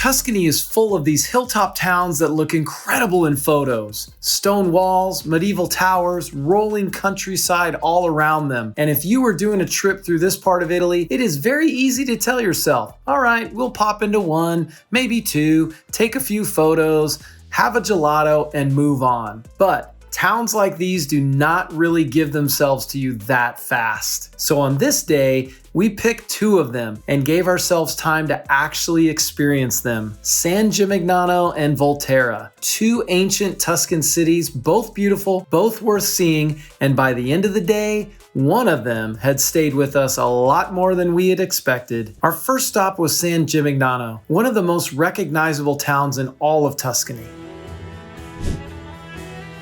Tuscany is full of these hilltop towns that look incredible in photos. Stone walls, medieval towers, rolling countryside all around them. And if you were doing a trip through this part of Italy, it is very easy to tell yourself, all right, we'll pop into one, maybe two, take a few photos, have a gelato, and move on. But towns like these do not really give themselves to you that fast. So on this day, we picked two of them and gave ourselves time to actually experience them. San Gimignano and Volterra, two ancient Tuscan cities, both beautiful, both worth seeing, and by the end of the day, one of them had stayed with us a lot more than we had expected. Our first stop was San Gimignano, one of the most recognizable towns in all of Tuscany.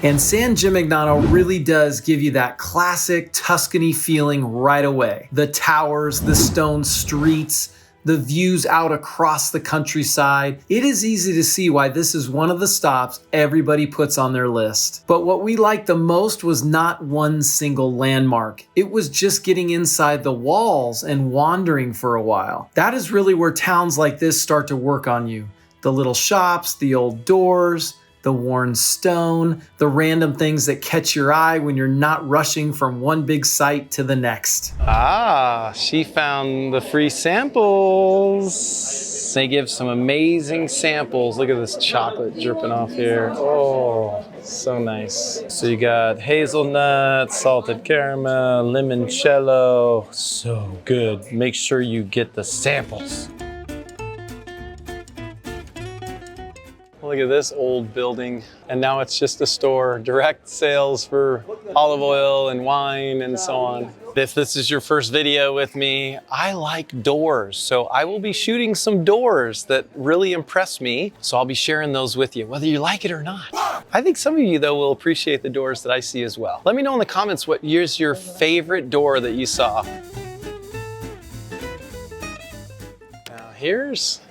And San Gimignano really does give you that classic Tuscany feeling right away. The towers, the stone streets, the views out across the countryside. It is easy to see why this is one of the stops everybody puts on their list. But what we liked the most was not one single landmark. It was just getting inside the walls and wandering for a while. That is really where towns like this start to work on you. The little shops, the old doors, the worn stone, the random things that catch your eye when you're not rushing from one big site to the next. Ah, she found the free samples. They give some amazing samples. Look at this chocolate dripping off here. Oh, so nice. So you got hazelnut, salted caramel, limoncello. So good. Make sure you get the samples. Look at this old building, and now it's just a store, direct sales for olive oil and wine and so on. If this is your first video with me, I like doors, so I will be shooting some doors that really impress me, so I'll be sharing those with you, whether you like it or not. I think some of you, though, will appreciate the doors that I see as well. Let me know in the comments what is your favorite door that you saw. Now here's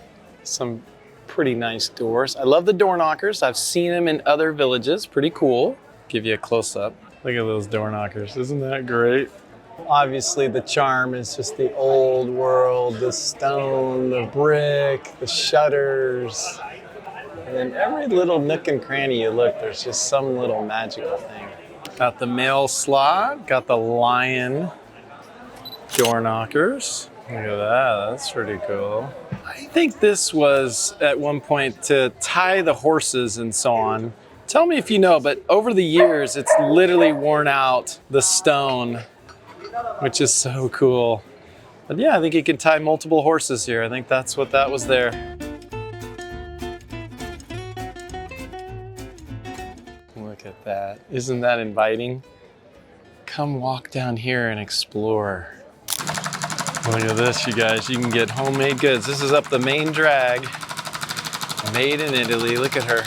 some pretty nice doors. I love the door knockers. I've seen them in other villages. Pretty cool. Give you a close-up. Look at those door knockers. Isn't that great? Obviously, the charm is just the old world, the stone, the brick, the shutters. And then every little nook and cranny you look, there's just some little magical thing. Got the mail slot, got the lion door knockers. Look at that, that's pretty cool. I think this was at one point to tie the horses and so on. Tell me if you know, but over the years, it's literally worn out the stone, which is so cool. But yeah, I think you can tie multiple horses here. I think that's what that was there. Look at that. Isn't that inviting? Come walk down here and explore. Look at this, you guys. You can get homemade goods. This is up the main drag. Made in Italy. Look at her.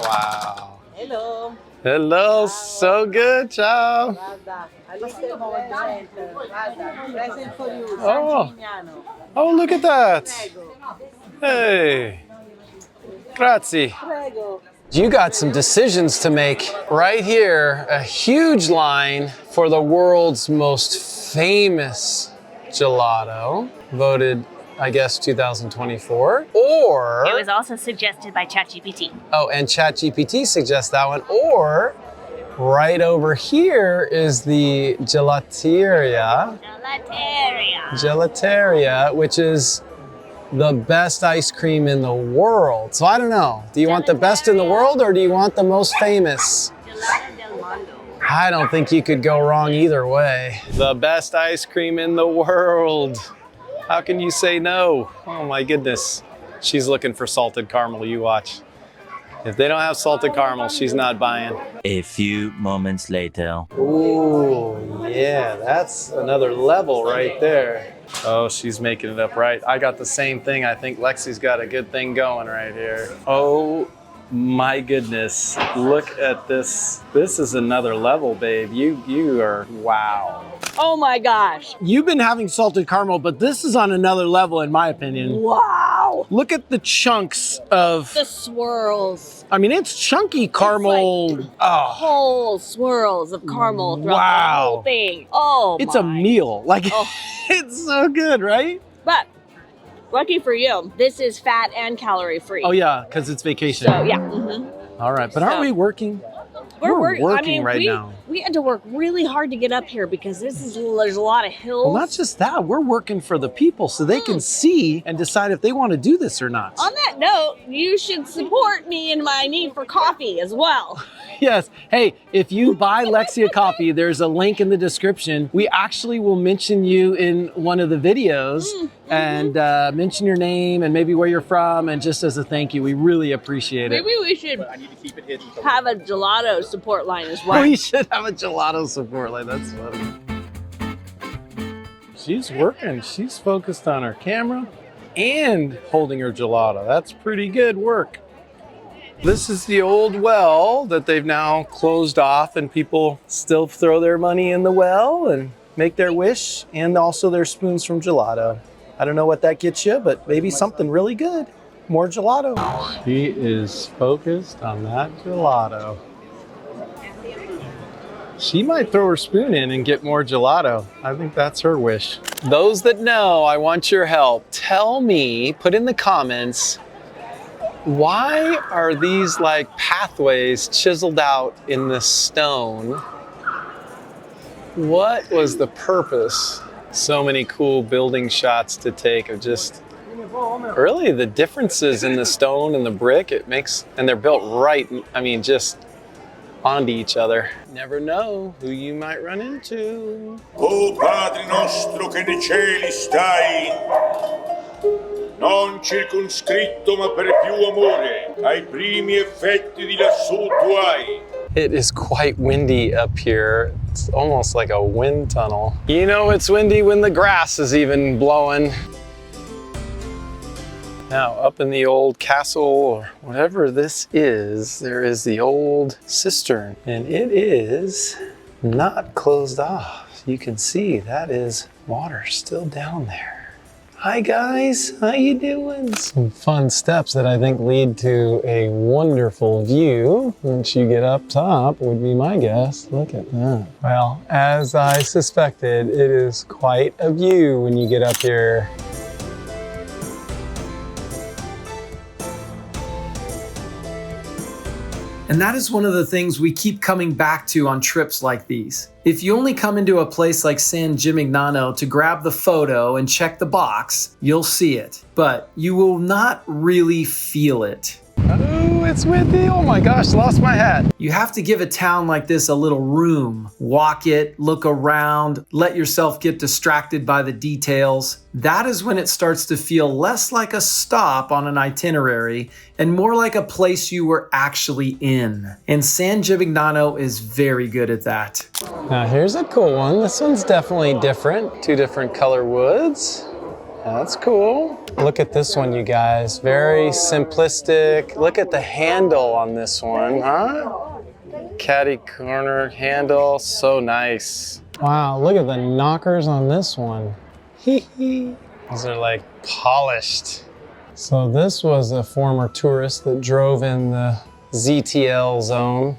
Wow. Hello. Hello. So good. Ciao. Oh. Oh, look at that. Hey. Grazie. You got some decisions to make right here. A huge line for the world's most famous gelato, voted, I guess, 2024, or... It was also suggested by ChatGPT. Oh, and ChatGPT suggests that one, or right over here is the gelateria. Gelateria, which is the best ice cream in the world. So I don't know, do you want the best in the world or do you want the most famous? I don't think you could go wrong either way. The best ice cream in the world. How can you say no? Oh my goodness. She's looking for salted caramel, you watch. If they don't have salted caramel, she's not buying. A few moments later. Ooh, yeah, that's another level right there. Oh, she's making it up right. I got the same thing. I think Lexi's got a good thing going right here. Oh my goodness, look at this. This is another level, babe. You are, wow. Oh my gosh. You've been having salted caramel, but this is on another level in my opinion. Wow. Look at the chunks of... The swirls. I mean, it's chunky caramel. It's like whole swirls of caramel throughout the whole thing. Oh, it's a meal. Like, Oh. it's so good, right? But Lucky for you, this is fat and calorie free. Oh yeah, because it's vacation. So yeah. All right, but aren't we working? We're working right now. We had to work really hard to get up here because there's a lot of hills. Well, not just that, we're working for the people so they can see and decide if they want to do this or not. On that note, you should support me in my need for coffee as well. Yes. Hey, if you buy Lexia coffee, there's a link in the description. We actually will mention you in one of the videos and mention your name and maybe where you're from, and just as a thank you. We really appreciate it. Maybe we should have a gelato support line as well. We should have a gelato support line. That's funny. She's working. She's focused on her camera and holding her gelato. That's pretty good work. This is the old well that they've now closed off, and people still throw their money in the well and make their wish, and also their spoons from gelato. I don't know what that gets you, but maybe something really good. More gelato. She is focused on that gelato. She might throw her spoon in and get more gelato. I think that's her wish. Those that know, I want your help. Tell me, put in the comments, why are these like pathways chiseled out in the stone? What was the purpose? So many cool building shots to take of just really the differences in the stone and the brick. It makes, and they're built right, I mean, just onto each other. Never know who you might run into. O Padre nostro che nei cieli stai, non circonscritto ma per più amore, ai primi effetti di lassù tu hai. It is quite windy up here. It's almost like a wind tunnel. You know it's windy when the grass is even blowing. Now, up in the old castle, or whatever this is, there is the old cistern, and it is not closed off. You can see that is water still down there. Hi guys, how you doing? Some fun steps that I think lead to a wonderful view once you get up top would be my guess. Look at that. Well, as I suspected, it is quite a view when you get up here. And that is one of the things we keep coming back to on trips like these. If you only come into a place like San Gimignano to grab the photo and check the box, you'll see it, but you will not really feel it. Oh, it's windy. Oh my gosh, lost my hat. You have to give a town like this a little room. Walk it, look around, let yourself get distracted by the details. That is when it starts to feel less like a stop on an itinerary and more like a place you were actually in. And San Gimignano is very good at that. Now here's a cool one. This one's definitely different. Two different color woods. That's cool. Look at this one, you guys. Very simplistic. Look at the handle on this one, huh? Caddy corner handle, so nice. Wow, look at the knockers on this one. Those are like polished. So this was a former tourist that drove in the ZTL zone.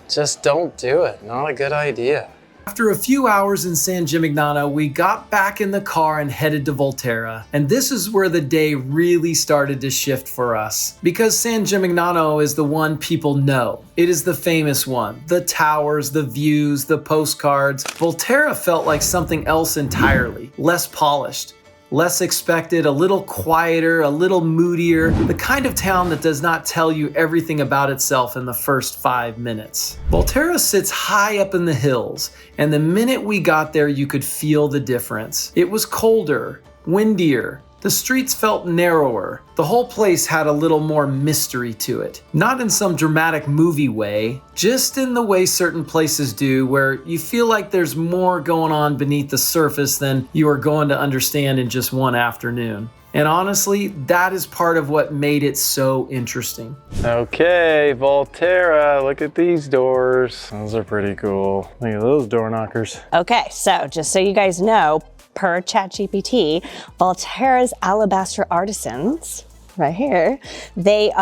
Just don't do it, not a good idea. After a few hours in San Gimignano, we got back in the car and headed to Volterra. And this is where the day really started to shift for us. Because San Gimignano is the one people know. It is the famous one. The towers, the views, the postcards. Volterra felt like something else entirely. Less polished, less expected, a little quieter, a little moodier, the kind of town that does not tell you everything about itself in the first 5 minutes. Volterra sits high up in the hills, and the minute we got there, you could feel the difference. It was colder, windier. The streets felt narrower. The whole place had a little more mystery to it. Not in some dramatic movie way, just in the way certain places do, where you feel like there's more going on beneath the surface than you are going to understand in just one afternoon. And honestly, that is part of what made it so interesting. Okay, Volterra, look at these doors. Those are pretty cool. Look at those door knockers. Okay, so just so you guys know, per ChatGPT, Volterra's alabaster artisans, right here, they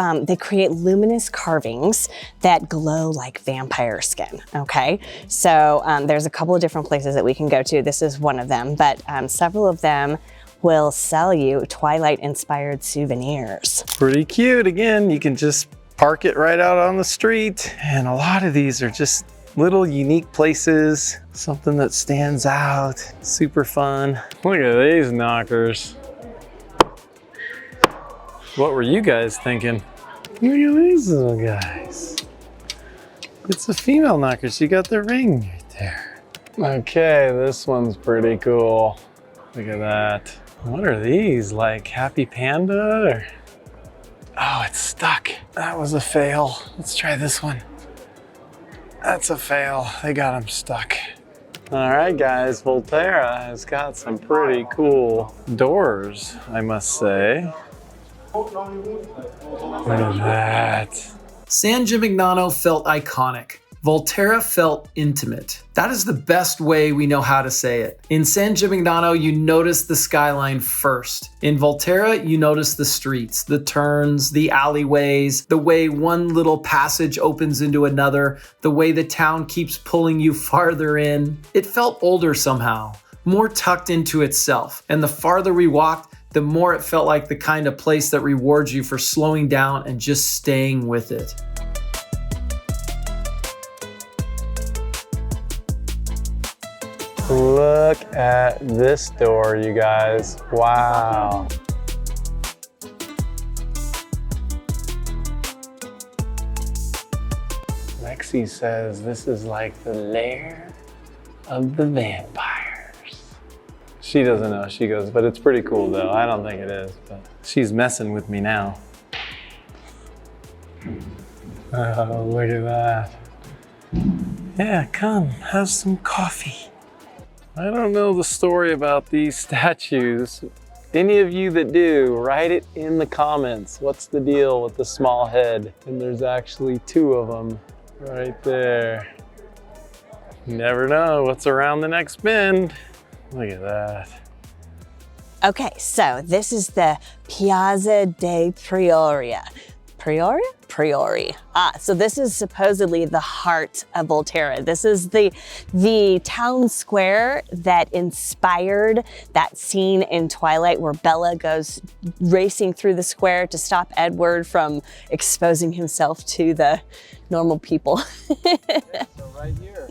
create luminous carvings that glow like vampire skin, okay? So there's a couple of different places that we can go to. This is one of them, but several of them will sell you Twilight-inspired souvenirs. Pretty cute. Again, you can just park it right out on the street. And a lot of these are just little unique places, something that stands out, super fun. Look at these knockers. What were you guys thinking? Look at these little guys. It's a female knocker. She got the ring right there. Okay, this one's pretty cool. Look at that. What are these, like Happy Panda? Or... Oh, it's stuck. That was a fail. Let's try this one. That's a fail. They got them stuck. All right, guys, Volterra has got some pretty cool doors, I must say. Look at that. San Gimignano felt iconic. Volterra felt intimate. That is the best way we know how to say it. In San Gimignano, you notice the skyline first. In Volterra, you notice the streets, the turns, the alleyways, the way one little passage opens into another, the way the town keeps pulling you farther in. It felt older somehow, more tucked into itself. And the farther we walked, the more it felt like the kind of place that rewards you for slowing down and just staying with it. Look at this door, you guys. Wow. Lexi says this is like the lair of the vampires. She doesn't know, she goes, but it's pretty cool though. I don't think it is, but she's messing with me now. Oh, look at that. Yeah, come, have some coffee. I don't know the story about these statues. Any of you that do, write it in the comments. What's the deal with the small head? And there's actually two of them right there. You never know what's around the next bend. Look at that. Okay, so this is the Piazza de Prioria. Priori. So this is supposedly the heart of Volterra. This is the town square that inspired that scene in Twilight where Bella goes racing through the square to stop Edward from exposing himself to the normal people. So right here.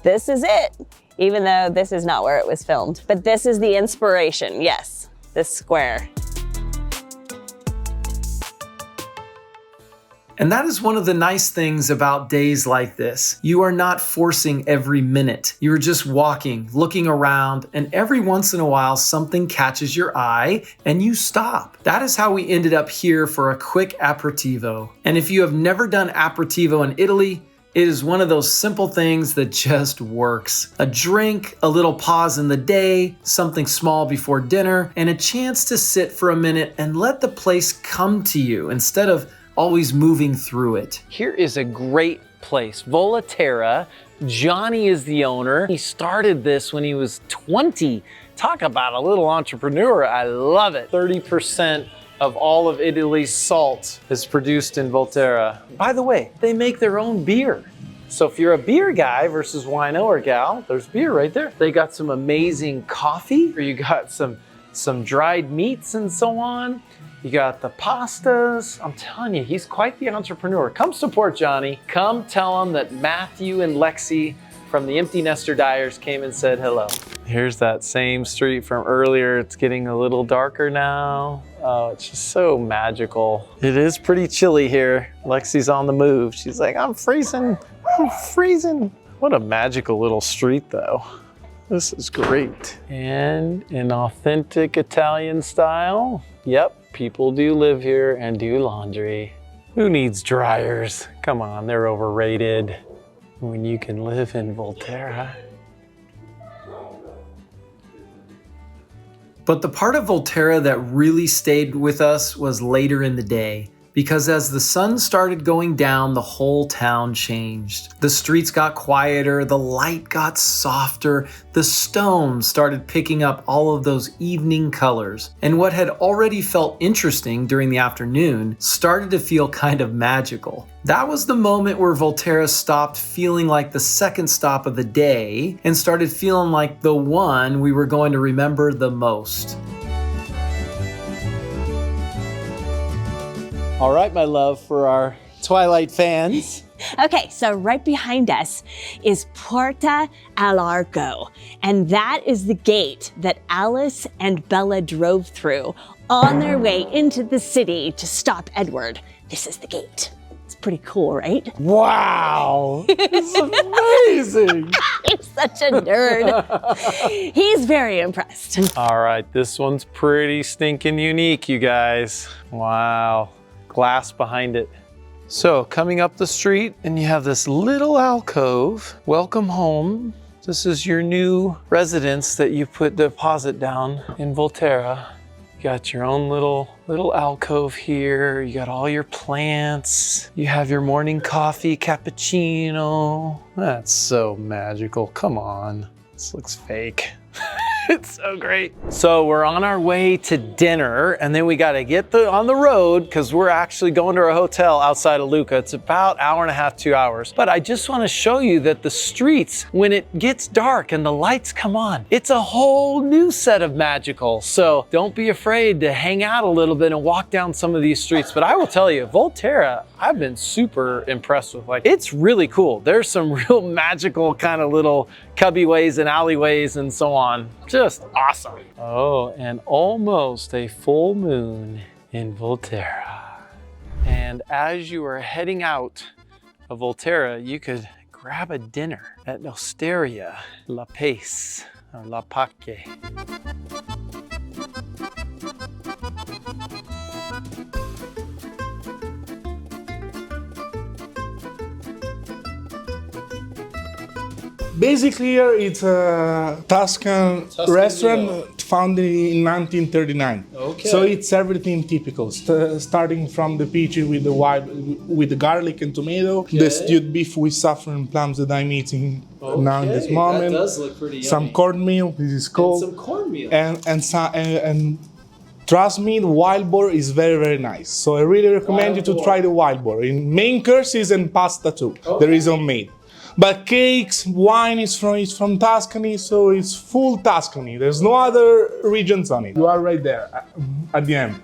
This is it, even though this is not where it was filmed. But this is the inspiration, yes, this square. And that is one of the nice things about days like this. You are not forcing every minute. You are just walking, looking around, and every once in a while something catches your eye and you stop. That is how we ended up here for a quick aperitivo. And if you have never done aperitivo in Italy, it is one of those simple things that just works. A drink, a little pause in the day, something small before dinner, and a chance to sit for a minute and let the place come to you instead of always moving through it. Here is a great place, Volterra. Johnny is the owner. He started this when he was 20. Talk about a little entrepreneur. I love it. 30% of all of Italy's salt is produced in Volterra. By the way, they make their own beer. So if you're a beer guy versus wino or gal, there's beer right there. They got some amazing coffee, or you got some dried meats and so on. You got the pastas. I'm telling you, he's quite the entrepreneur. Come support Johnny. Come tell him that Matthew and Lexi from the Empty Nester Diaries came and said hello. Here's that same street from earlier. It's getting a little darker now. Oh, it's just so magical. It is pretty chilly here. Lexi's on the move. She's like, I'm freezing. I'm freezing. What a magical little street though. This is great. And in authentic Italian style, yep. People do live here and do laundry. Who needs dryers? Come on, they're overrated when you can live in Volterra. But the part of Volterra that really stayed with us was later in the day. Because as the sun started going down, the whole town changed. The streets got quieter, the light got softer, the stone started picking up all of those evening colors. And what had already felt interesting during the afternoon started to feel kind of magical. That was the moment where Volterra stopped feeling like the second stop of the day and started feeling like the one we were going to remember the most. All right, my love, for our Twilight fans. Okay, so right behind us is Puerta al Arco, and that is the gate that Alice and Bella drove through on their way into the city to stop Edward. This is the gate. It's pretty cool, right? Wow, it's amazing. He's such a nerd. He's very impressed. All right, this one's pretty stinking unique, you guys. Wow, glass behind it. So coming up the street and you have this little alcove. Welcome home. This is your new residence that you put deposit down in Volterra. You got your own little alcove here. You got all your plants. You have your morning coffee, cappuccino. That's so magical. Come on, this looks fake. It's so great. So we're on our way to dinner, and then we gotta get on the road because we're actually going to a hotel outside of Lucca. It's about 1.5 hours, 2 hours. But I just wanna show you that the streets, when it gets dark and the lights come on, it's a whole new set of magical. So don't be afraid to hang out a little bit and walk down some of these streets. But I will tell you, Volterra, I've been super impressed with. Like, it's really cool. There's some real magical kind of little cubby ways and alleyways and so on. Just awesome. Oh, and almost a full moon in Volterra. And as you are heading out of Volterra, you could grab a dinner at Osteria La Pace or La Pace. Basically, here it's a Tuscan restaurant founded in 1939. Okay. So it's everything typical, starting from the peachy with the garlic and tomato, the stewed beef with saffron plums that I'm eating now in this moment. That does look pretty yummy. Some cornmeal, this is cold. And some cornmeal. And trust me, the wild boar is very, very nice. So I really recommend you to try the wild boar. In main courses and pasta too. There is homemade. But cakes, wine is from Tuscany, so it's full Tuscany. There's no other regions on it. You are right there at the end.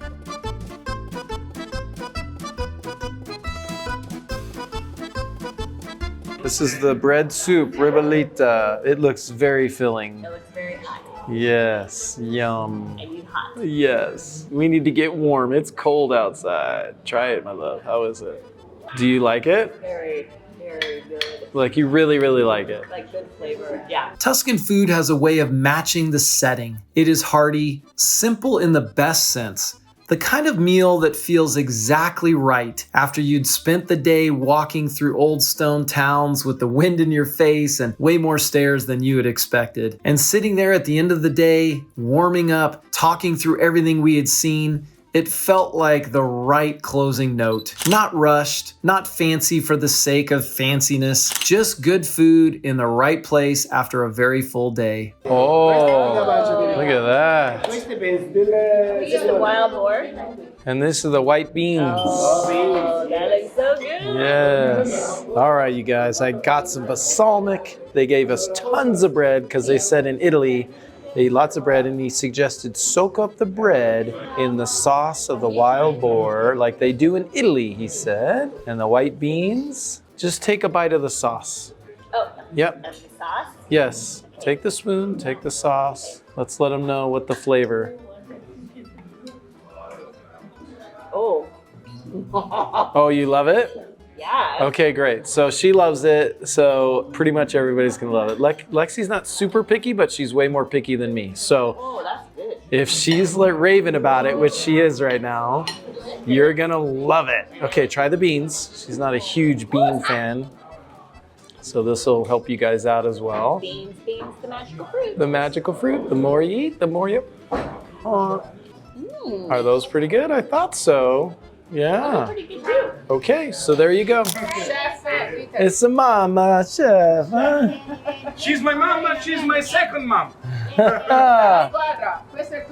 This is the bread soup, ribollita. It looks very filling. It looks very hot. Yes, yum. I need hot. Yes, we need to get warm. It's cold outside. Try it, my love. How is it? Do you like it? Very good. Like, you really, really like it? Like, good flavor, yeah. Tuscan food has a way of matching the setting. It is hearty, simple in the best sense. The kind of meal that feels exactly right after you'd spent the day walking through old stone towns with the wind in your face and way more stairs than you had expected. And sitting there at the end of the day, warming up, talking through everything we had seen, it felt like the right closing note. Not rushed, not fancy for the sake of fanciness, just good food in the right place after a very full day. Oh, look at that. This is the wild boar. And this is the white beans. Oh, that looks so good. Yes. All right, you guys, I got some balsamic. They gave us tons of bread because they said in Italy, they eat lots of bread, and he suggested soak up the bread in the sauce of the wild boar like they do in Italy, he said. And the white beans, just take a bite of the sauce. Oh, Yep. that's the sauce? Yes. Take the spoon, take the sauce. Let's let them know what the flavor. Oh, Oh, you love it? yeah. Okay, great. So she loves it, so pretty much everybody's gonna love it. Lexi's not super picky, but she's way more picky than me. So Oh, that's good. if she's like raving about it, which she is right now, you're gonna love it. Okay, try the beans. She's not a huge bean fan, so this will help you guys out as well. Beans, the magical fruit. The magical fruit, the more you eat, the more you... Are those pretty good? I thought so. Yeah. Pretty good too. Okay, so there you go. It's a mama chef, huh? She's my mom, but she's my second mom. All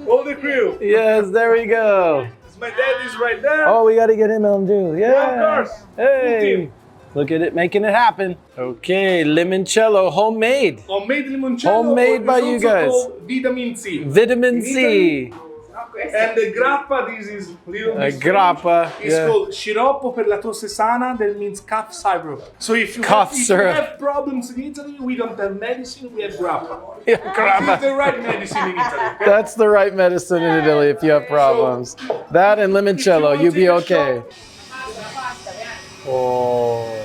All the crew. Yes, there we go. My dad is right there. Oh, we got to get him on too. Yeah. Yeah, of course. Hey, look at it, making it happen. Okay, limoncello, homemade. Homemade limoncello. Homemade by you guys. Vitamin C. Vitamin In C. Italy, And the grappa, this is little bit strange. grappa, It's yeah. called sciroppo per la tosse sana, that means cough syrup. So if you, Cough if syrup. you have problems in Italy, we don't have medicine, we have grappa. Yeah, This is grappa. the right medicine in Italy. That's the right medicine in Italy if you have problems. That and limoncello, you'll be okay. Oh,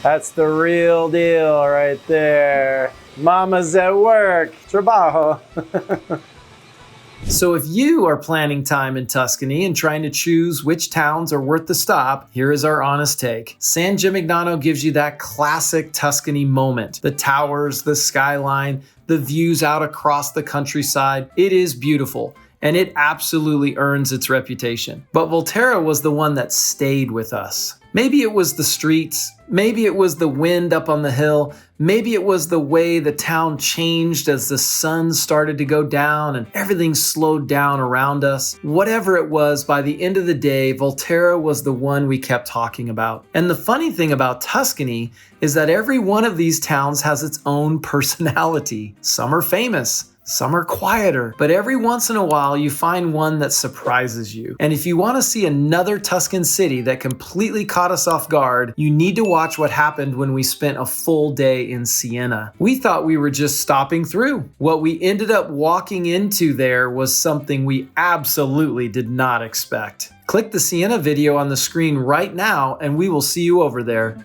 that's the real deal right there. Mama's at work. Trabajo. So if you are planning time in Tuscany and trying to choose which towns are worth the stop, here is our honest take. San Gimignano gives you that classic Tuscany moment. The towers, the skyline, the views out across the countryside. It is beautiful, and it absolutely earns its reputation. But Volterra was the one that stayed with us. Maybe it was the streets, maybe it was the wind up on the hill, maybe it was the way the town changed as the sun started to go down and everything slowed down around us. Whatever it was, by the end of the day, Volterra was the one we kept talking about. And the funny thing about Tuscany is that every one of these towns has its own personality. Some are famous, some are quieter, but every once in a while you find one that surprises you. And if you want to see another Tuscan city that completely caught us off guard, you need to watch what happened when we spent a full day in Siena. We thought we were just stopping through. What we ended up walking into there was something we absolutely did not expect. Click the Siena video on the screen right now and we will see you over there.